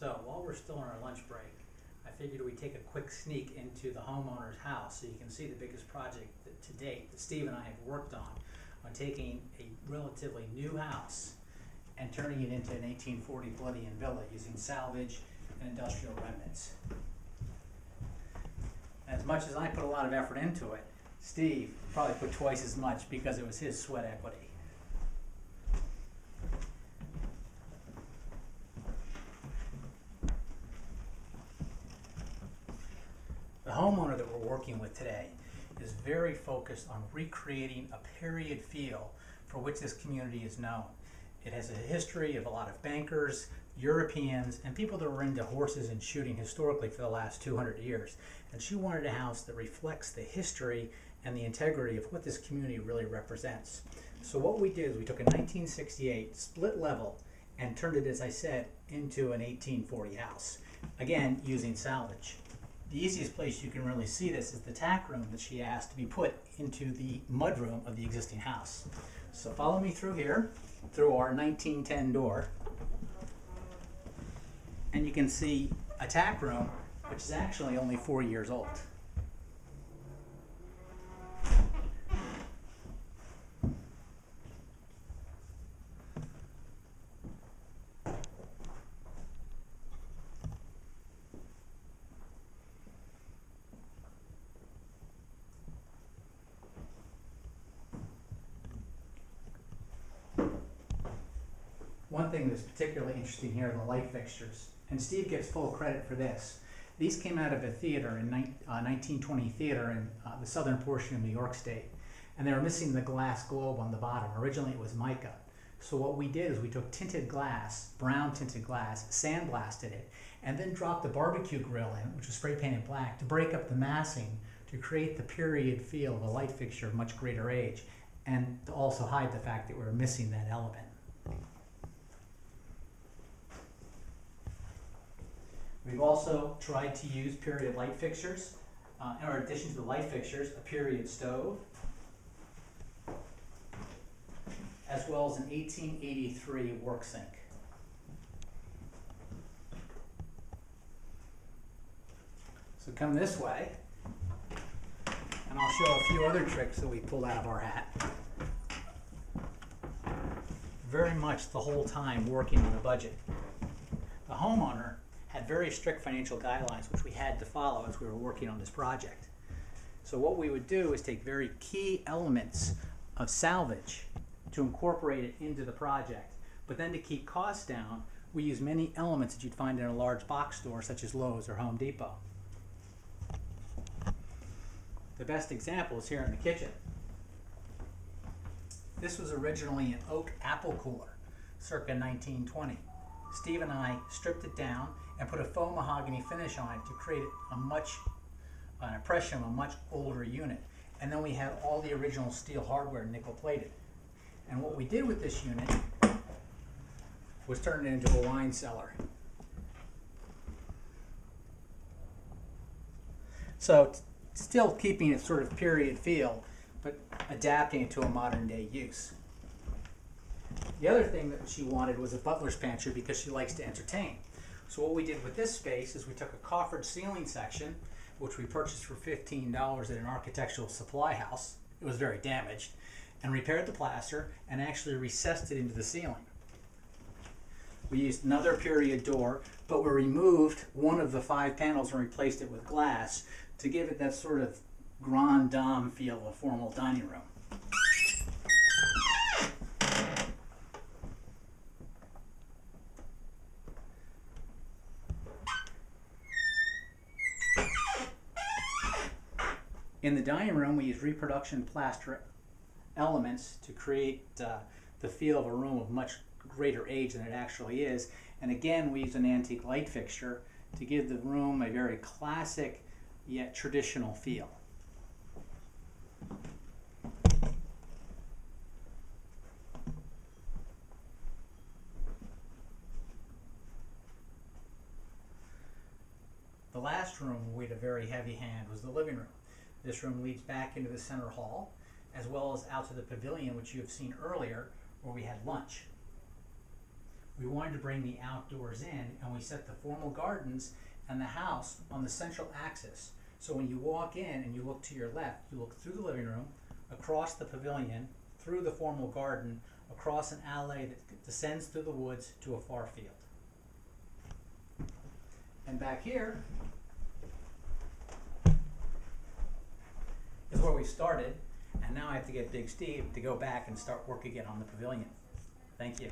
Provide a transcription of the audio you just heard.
So while we're still on our lunch break, I figured we'd take a quick sneak into the homeowner's house so you can see the biggest project to date that Steve and I have worked on taking a relatively new house and turning it into an 1840 Palladian villa using salvage and industrial remnants. As much as I put a lot of effort into it, Steve probably put twice as much because it was his sweat equity. The homeowner that we're working with today is very focused on recreating a period feel for which this community is known. It has a history of a lot of bankers, Europeans, and people that were into horses and shooting historically for the last 200 years. And she wanted a house that reflects the history and the integrity of what this community really represents. So what we did is we took a 1968 split level and turned it, as I said, into an 1840 house. Again, using salvage. The easiest place you can really see this is the tack room that she asked to be put into the mudroom of the existing house. So follow me through here, through our 1910 door, and you can see a tack room which is actually only 4 years old. One thing that's particularly interesting here are the light fixtures, and Steve gets full credit for this. These came out of a theater in 1920 theater in the southern portion of New York State, and they were missing the glass globe on the bottom. Originally it was mica. So what we did is we took tinted glass, brown tinted glass, sandblasted it, and then dropped the barbecue grill in, which was spray painted black, to break up the massing to create the period feel of a light fixture of much greater age, and to also hide the fact that we were missing that element. We've also tried to use period light fixtures, in addition to the light fixtures, a period stove, as well as an 1883 work sink. So come this way, and I'll show a few other tricks that we pulled out of our hat. Very much the whole time working on a budget. The homeowner had very strict financial guidelines which we had to follow as we were working on this project. So what we would do is take very key elements of salvage to incorporate it into the project. But then to keep costs down, we use many elements that you'd find in a large box store such as Lowe's or Home Depot. The best example is here in the kitchen. This was originally an oak apple cooler, circa 1920. Steve and I stripped it down and put a faux mahogany finish on it to create an impression of a much older unit. And then we had all the original steel hardware nickel plated. And what we did with this unit was turn it into a wine cellar. So still keeping its sort of period feel, but adapting it to a modern day use. The other thing that she wanted was a butler's pantry because she likes to entertain. So what we did with this space is we took a coffered ceiling section, which we purchased for $15 at an architectural supply house. It was very damaged, and repaired the plaster and actually recessed it into the ceiling. We used another period door, but we removed one of the 5 panels and replaced it with glass to give it that sort of grand dame feel of a formal dining room. In the dining room, we use reproduction plaster elements to create the feel of a room of much greater age than it actually is. And again, we use an antique light fixture to give the room a very classic yet traditional feel. The last room we had a very heavy hand was the living room. This room leads back into the center hall, as well as out to the pavilion, which you have seen earlier, where we had lunch. We wanted to bring the outdoors in, and we set the formal gardens and the house on the central axis. So when you walk in and you look to your left, you look through the living room, across the pavilion, through the formal garden, across an alley that descends through the woods to a far field. And back here is where we started, and now I have to get Big Steve to go back and start work again on the pavilion. Thank you.